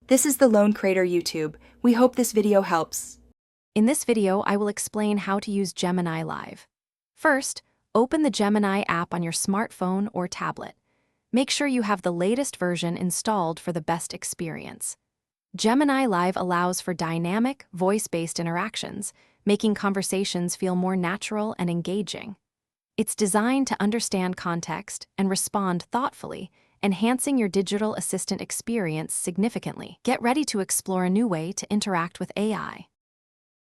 This is the Lone Creator YouTube. We hope this video helps. In this video, I will explain how to use Gemini Live. First, open the Gemini app on your smartphone or tablet. Make sure you have the latest version installed for the best experience. Gemini Live allows for dynamic, voice-based interactions, making conversations feel more natural and engaging. It's designed to understand context and respond thoughtfully, enhancing your digital assistant experience significantly. Get ready to explore a new way to interact with AI.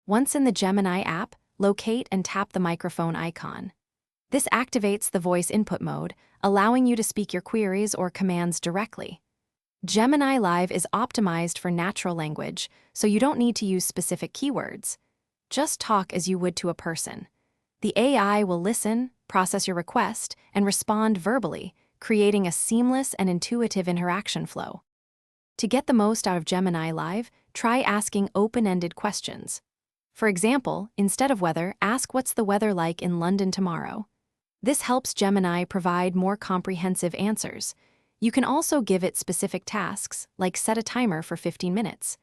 Once in the Gemini app, locate and tap the microphone icon. This activates the voice input mode, allowing you to speak your queries or commands directly. Gemini Live is optimized for natural language, so you don't need to use specific keywords. Just talk as you would to a person. The AI will listen, process your request, and respond verbally, creating a seamless and intuitive interaction flow. To get the most out of Gemini Live, try asking open-ended questions. For example, instead of weather, ask what's the weather like in London tomorrow. This helps Gemini provide more comprehensive answers. You can also give it specific tasks, like set a timer for 15 minutes.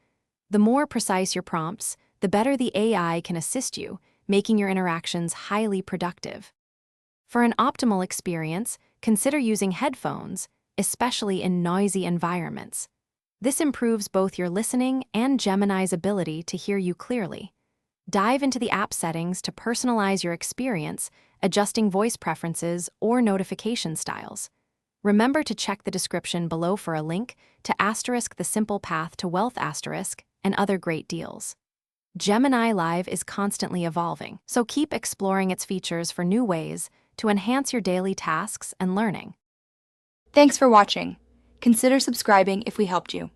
The more precise your prompts, the better the AI can assist you, making your interactions highly productive. For an optimal experience, consider using headphones, especially in noisy environments. This improves both your listening and Gemini's ability to hear you clearly. Dive into the app settings to personalize your experience, adjusting voice preferences or notification styles. Remember to check the description below for a link to the simple path to wealth and other great deals. Gemini Live is constantly evolving, so keep exploring its features for new ways to enhance your daily tasks and learning. Thanks for watching. Consider subscribing if we helped you.